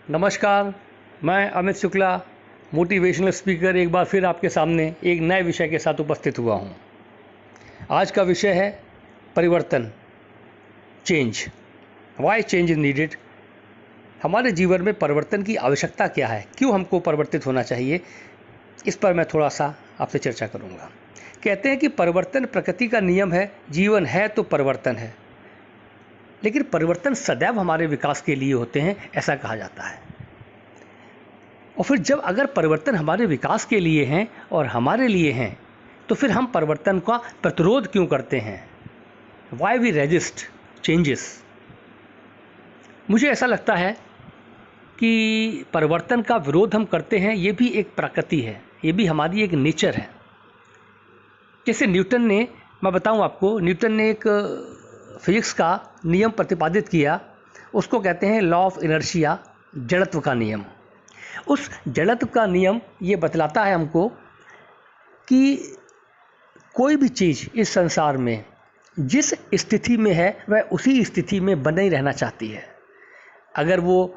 नमस्कार, मैं Amit Shukla, motivational speaker एक बार फिर आपके सामने एक नए विषय के साथ उपस्थित हुआ हूँ। आज का विषय है परिवर्तन, change. Why change is needed. हमारे जीवन में परिवर्तन की आवश्यकता क्या है, क्यों हमको परिवर्तित होना चाहिए, इस पर मैं थोड़ा सा आपसे चर्चा करूँगा। कहते हैं कि परिवर्तन प्रकृति का नियम है, जीवन है तो परिवर्तन है। लेकिन परिवर्तन सदैव हमारे विकास के लिए होते हैं, ऐसा कहा जाता है। और फिर जब अगर परिवर्तन हमारे विकास के लिए हैं और हमारे लिए हैं, तो फिर हम परिवर्तन का प्रतिरोध क्यों करते हैं? Why we resist changes. मुझे ऐसा लगता है कि परिवर्तन का विरोध हम करते हैं, ये भी एक प्रकृति है, ये भी हमारी एक नेचर है। जैसे न्यूटन ने, मैं बताऊं आपको, न्यूटन ने एक फिजिक्स का नियम प्रतिपादित किया, उसको कहते हैं लॉ ऑफ इनर्शिया, जड़त्व का नियम। उस जड़त्व का नियम ये बतलाता है हमको कि कोई भी चीज़ इस संसार में जिस स्थिति में है वह उसी स्थिति में बनी रहना चाहती है। अगर वो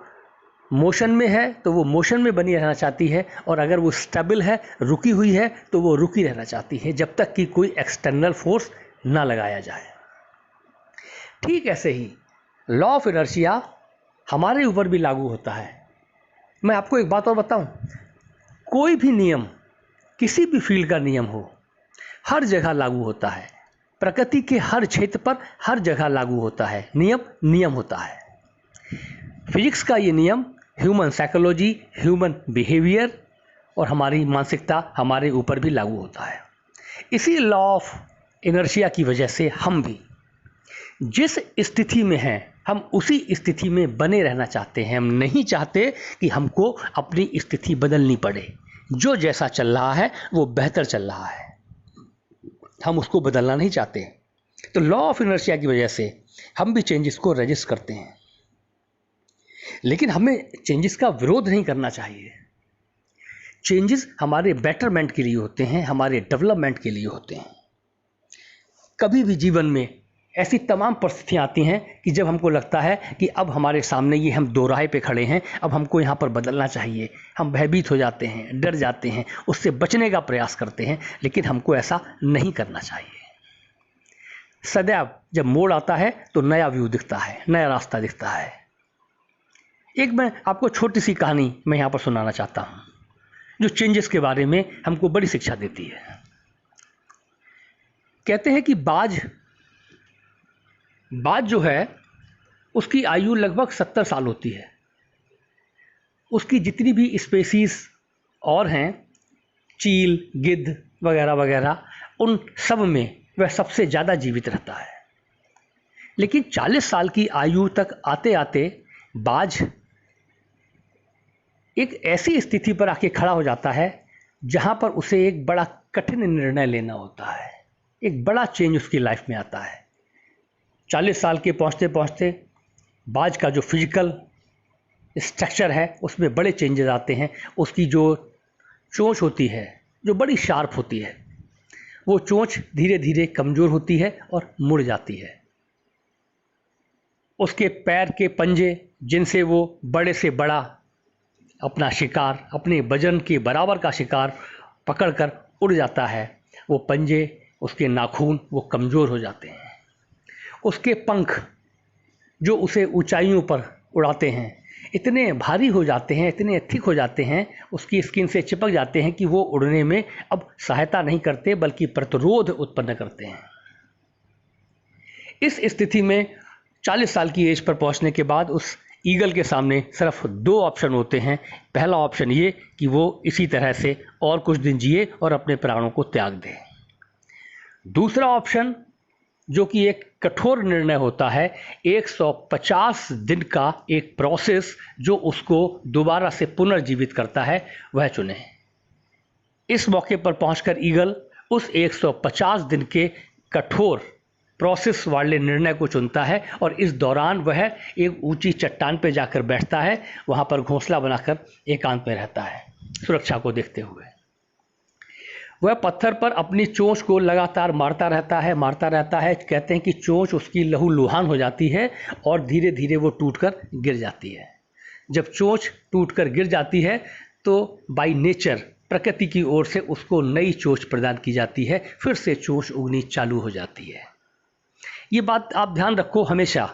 मोशन में है तो वो मोशन में बनी रहना चाहती है, और अगर वो स्टेबल है, रुकी हुई है, तो वो रुकी रहना चाहती है, जब तक कि कोई एक्सटर्नल फोर्स ना लगाया जाए। ठीक ऐसे ही लॉ ऑफ इनर्शिया हमारे ऊपर भी लागू होता है। मैं आपको एक बात और बताऊं, कोई भी नियम, किसी भी फील्ड का नियम हो, हर जगह लागू होता है। प्रकृति के हर क्षेत्र पर हर जगह लागू होता है। नियम होता है। फिजिक्स का ये नियम ह्यूमन साइकोलॉजी, ह्यूमन बिहेवियर और हमारी मानसिकता, हमारे ऊपर भी लागू होता है। इसी लॉ ऑफ इनर्शिया की वजह से हम भी जिस स्थिति में हैं, हम उसी स्थिति में बने रहना चाहते हैं। हम नहीं चाहते कि हमको अपनी स्थिति बदलनी पड़े। जो जैसा चल रहा है वो बेहतर चल रहा है, हम उसको बदलना नहीं चाहते। तो लॉ ऑफ इनर्शिया की वजह से हम भी चेंजेस को रजिस्ट करते हैं। लेकिन हमें चेंजेस का विरोध नहीं करना चाहिए। चेंजेस हमारे बेटरमेंट के लिए होते हैं, हमारे डेवलपमेंट के लिए होते हैं। कभी भी जीवन में ऐसी तमाम परिस्थितियाँ आती हैं कि जब हमको लगता है कि अब हमारे सामने ये हम दोराहे पे खड़े हैं, अब हमको यहाँ पर बदलना चाहिए। हम भयभीत हो जाते हैं, डर जाते हैं, उससे बचने का प्रयास करते हैं, लेकिन हमको ऐसा नहीं करना चाहिए। सदैव जब मोड़ आता है तो नया व्यू दिखता है, नया रास्ता दिखता है। एक मैं आपको छोटी सी कहानी मैं यहाँ पर सुनाना चाहता हूँ, जो चेंजेस के बारे में हमको बड़ी शिक्षा देती है। कहते हैं कि बाज जो है उसकी आयु लगभग 70 साल होती है। उसकी जितनी भी स्पेसीज और हैं, चील, गिद्ध वगैरह वगैरह, उन सब में वह सबसे ज़्यादा जीवित रहता है। लेकिन 40 साल की आयु तक आते आते बाज एक ऐसी स्थिति पर आके खड़ा हो जाता है जहाँ पर उसे एक बड़ा कठिन निर्णय लेना होता है। एक बड़ा चेंज उसकी लाइफ में आता है। 40 साल के पहुँचते पहुँचते बाज का जो फिजिकल स्ट्रक्चर है उसमें बड़े चेंजेस आते हैं। उसकी जो चोंच होती है, जो बड़ी शार्प होती है, वो चोंच धीरे धीरे कमज़ोर होती है और मुड़ जाती है। उसके पैर के पंजे, जिनसे वो बड़े से बड़ा अपना शिकार, अपने वजन के बराबर का शिकार पकड़कर उड़ जाता है, वो पंजे, उसके नाखून वो कमज़ोर हो जाते हैं। उसके पंख जो उसे ऊंचाइयों पर उड़ाते हैं इतने भारी हो जाते हैं, इतने थिक हो जाते हैं, उसकी स्किन से चिपक जाते हैं कि वो उड़ने में अब सहायता नहीं करते बल्कि प्रतिरोध उत्पन्न करते हैं। इस स्थिति में 40 साल की एज पर पहुंचने के बाद उस ईगल के सामने सिर्फ 2 ऑप्शन होते हैं। पहला ऑप्शन ये कि वो इसी तरह से और कुछ दिन जिए और अपने प्राणों को त्याग दे। दूसरा ऑप्शन, जो कि एक कठोर निर्णय होता है, 150 दिन का एक प्रोसेस जो उसको दोबारा से पुनर्जीवित करता है, वह चुने। इस मौके पर पहुंचकर ईगल उस 150 दिन के कठोर प्रोसेस वाले निर्णय को चुनता है और इस दौरान वह एक ऊंची चट्टान पर जाकर बैठता है, वहां पर घोंसला बनाकर एकांत में रहता है, सुरक्षा को देखते हुए। वह पत्थर पर अपनी चोंच को लगातार मारता रहता है। कहते हैं कि चोंच उसकी लहूलुहान हो जाती है और धीरे धीरे वो टूटकर गिर जाती है। जब चोंच टूटकर गिर जाती है तो बाय नेचर प्रकृति की ओर से उसको नई चोंच प्रदान की जाती है, फिर से चोंच उगनी चालू हो जाती है। ये बात आप ध्यान रखो हमेशा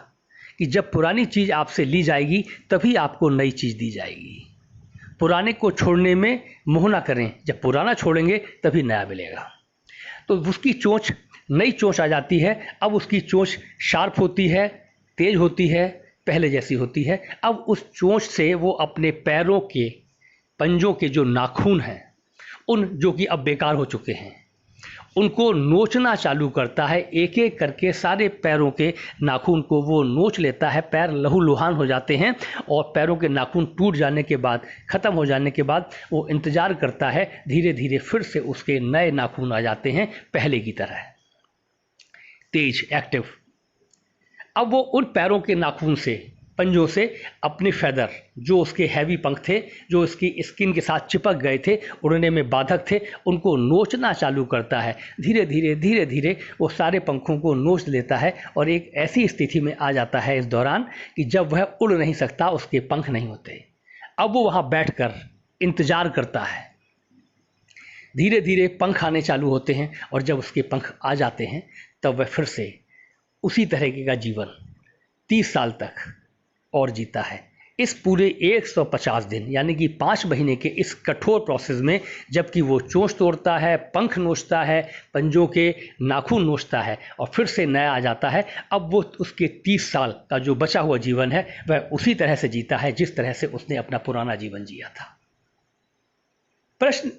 कि जब पुरानी चीज़ आपसे ली जाएगी तभी आपको नई चीज़ दी जाएगी। पुराने को छोड़ने में मोह ना करें, जब पुराना छोड़ेंगे तभी नया मिलेगा। तो उसकी चोंच, नई चोंच आ जाती है। अब उसकी चोंच शार्प होती है, तेज होती है, पहले जैसी होती है। अब उस चोंच से वो अपने पैरों के पंजों के जो नाखून हैं, उन जो कि अब बेकार हो चुके हैं, उनको नोचना चालू करता है। एक एक करके सारे पैरों के नाखून को वो नोच लेता है। पैर लहूलुहान हो जाते हैं और पैरों के नाखून टूट जाने के बाद, ख़त्म हो जाने के बाद वो इंतज़ार करता है, धीरे धीरे फिर से उसके नए नाखून आ जाते हैं पहले की तरह, तेज, एक्टिव। अब वो उन पैरों के नाखून से, पंजों से अपने फेदर, जो उसके हैवी पंख थे, जो उसकी स्किन के साथ चिपक गए थे, उड़ने में बाधक थे, उनको नोचना चालू करता है। धीरे धीरे धीरे धीरे वो सारे पंखों को नोच लेता है और एक ऐसी स्थिति में आ जाता है इस दौरान कि जब वह उड़ नहीं सकता, उसके पंख नहीं होते। अब वो वहाँ बैठकर इंतज़ार करता है। धीरे धीरे पंख आने चालू होते हैं और जब उसके पंख आ जाते हैं तब वह फिर से उसी तरीके का जीवन 30 साल तक और जीता है। इस पूरे 150 दिन यानी कि 5 महीने के इस कठोर प्रोसेस में, जबकि वो चोंच तोड़ता है, पंख नोचता है, पंजों के नाखून नोचता है और फिर से नया आ जाता है। अब वो उसके 30 साल का जो बचा हुआ जीवन है वह उसी तरह से जीता है जिस तरह से उसने अपना पुराना जीवन जिया था। प्रश्न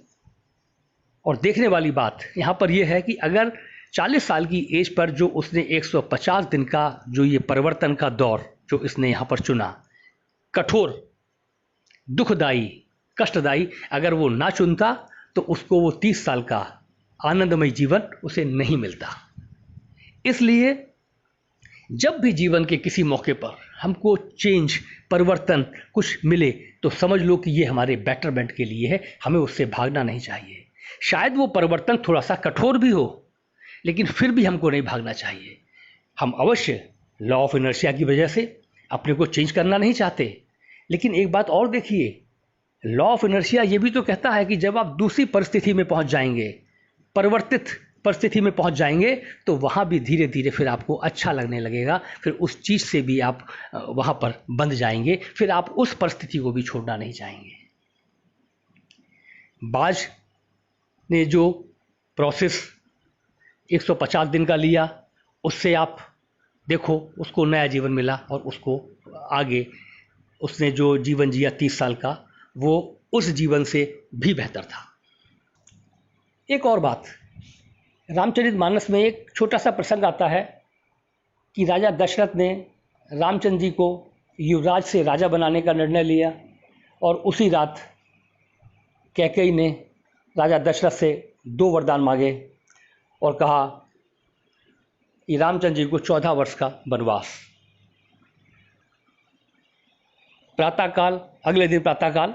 और देखने वाली बात यहाँ पर यह है कि अगर 40 साल की एज पर जो उसने 150 दिन का जो ये परिवर्तन का दौर जो इसने यहाँ पर चुना, कठोर, दुखदाई, कष्टदायी, अगर वो ना चुनता तो उसको वो 30 साल का आनंदमय जीवन उसे नहीं मिलता। इसलिए जब भी जीवन के किसी मौके पर हमको चेंज, परिवर्तन कुछ मिले तो समझ लो कि ये हमारे बेटरमेंट के लिए है, हमें उससे भागना नहीं चाहिए। शायद वो परिवर्तन थोड़ा सा कठोर भी हो, लेकिन फिर भी हमको नहीं भागना चाहिए। हम अवश्य लॉ ऑफ इनर्शिया की वजह से अपने को चेंज करना नहीं चाहते, लेकिन एक बात और देखिए, लॉ ऑफ इनर्शिया ये भी तो कहता है कि जब आप दूसरी परिस्थिति में पहुंच जाएंगे, परिवर्तित परिस्थिति में पहुंच जाएंगे, तो वहाँ भी धीरे धीरे फिर आपको अच्छा लगने लगेगा, फिर उस चीज़ से भी आप वहाँ पर बंध जाएंगे, फिर आप उस परिस्थिति को भी छोड़ना नहीं चाहेंगे। बाज ने जो प्रोसेस 150 दिन का लिया, उससे आप देखो उसको नया जीवन मिला और उसको आगे उसने जो जीवन जिया 30 साल का, वो उस जीवन से भी बेहतर था। एक और बात, रामचरितमानस में एक छोटा सा प्रसंग आता है कि राजा दशरथ ने रामचंद्र जी को युवराज से राजा बनाने का निर्णय लिया और उसी रात कैकेयी ने राजा दशरथ से 2 वरदान मांगे और कहा कि रामचंद्र जी को 14 वर्ष का वनवास। प्रातःकाल, अगले दिन प्रातःकाल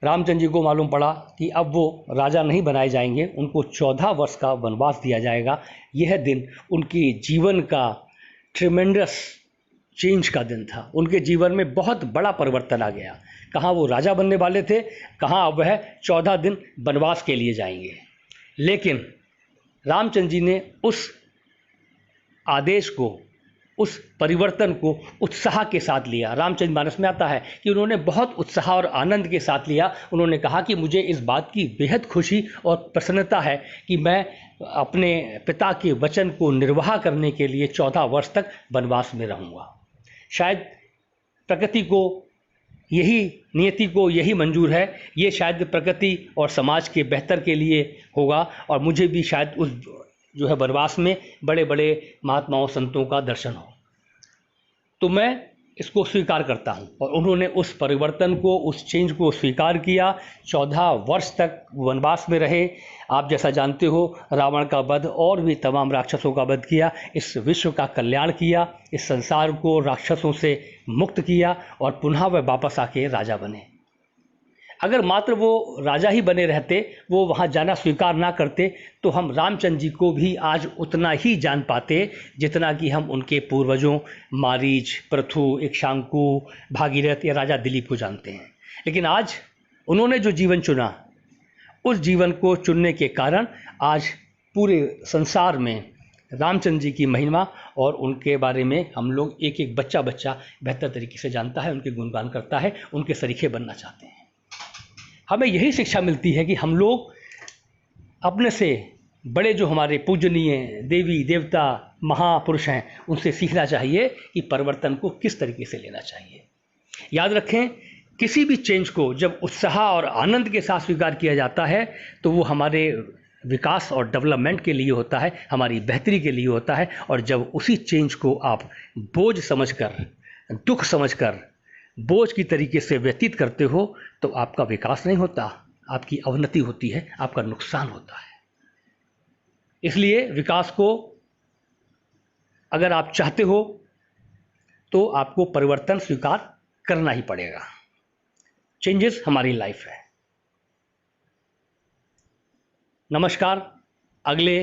रामचंद्र जी को मालूम पड़ा कि अब वो राजा नहीं बनाए जाएंगे, उनको 14 वर्ष का वनवास दिया जाएगा। यह दिन उनके जीवन का ट्रिमेंडस चेंज का दिन था। उनके जीवन में बहुत बड़ा परिवर्तन आ गया। कहाँ वो राजा बनने वाले थे, कहाँ अब वह 14 दिन वनवास के लिए जाएंगे। लेकिन रामचंद्र जी ने उस आदेश को, उस परिवर्तन को उत्साह के साथ लिया। रामचरितमानस में आता है कि उन्होंने बहुत उत्साह और आनंद के साथ लिया। उन्होंने कहा कि मुझे इस बात की बेहद खुशी और प्रसन्नता है कि मैं अपने पिता के वचन को निर्वाह करने के लिए 14 वर्ष तक वनवास में रहूँगा। शायद प्रकृति को यही, नियति को यही मंजूर है, ये शायद प्रकृति और समाज के बेहतर के लिए होगा और मुझे भी शायद उस जो है वनवास में बड़े बड़े महात्माओं, संतों का दर्शन हो। तो मैं इसको स्वीकार करता हूँ। और उन्होंने उस परिवर्तन को, उस चेंज को स्वीकार किया। 14 वर्ष तक वनवास में रहे। आप जैसा जानते हो, रावण का वध और भी तमाम राक्षसों का वध किया, इस विश्व का कल्याण किया, इस संसार को राक्षसों से मुक्त किया और पुनः वह वापस आके राजा बने। अगर मात्र वो राजा ही बने रहते, वो वहाँ जाना स्वीकार ना करते, तो हम रामचंद्र जी को भी आज उतना ही जान पाते जितना कि हम उनके पूर्वजों मारीच, पृथु, इक्ष्वाकु, भागीरथ या राजा दिलीप को जानते हैं। लेकिन आज उन्होंने जो जीवन चुना, उस जीवन को चुनने के कारण आज पूरे संसार में रामचंद्र जी की महिमा और उनके बारे में हम लोग एक एक बच्चा बेहतर तरीके से जानता है, उनके गुणगान करता है, उनके सरीखे बनना चाहते हैं। हमें यही शिक्षा मिलती है कि हम लोग अपने से बड़े जो हमारे पूजनीय देवी देवता महापुरुष हैं, उनसे सीखना चाहिए कि परिवर्तन को किस तरीके से लेना चाहिए। याद रखें, किसी भी चेंज को जब उत्साह और आनंद के साथ स्वीकार किया जाता है तो वो हमारे विकास और डेवलपमेंट के लिए होता है, हमारी बेहतरी के लिए होता है। और जब उसी चेंज को आप बोझ समझकर, दुख समझकर, बोझ की तरीके से व्यतीत करते हो तो आपका विकास नहीं होता, आपकी अवनति होती है, आपका नुकसान होता है। इसलिए विकास को अगर आप चाहते हो तो आपको परिवर्तन स्वीकार करना ही पड़ेगा। चेंजेस हमारी लाइफ है। नमस्कार, अगले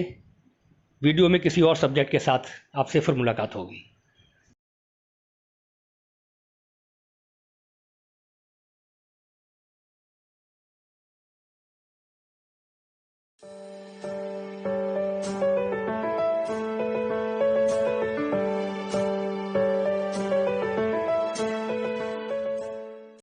वीडियो में किसी और सब्जेक्ट के साथ आपसे फिर मुलाकात होगी।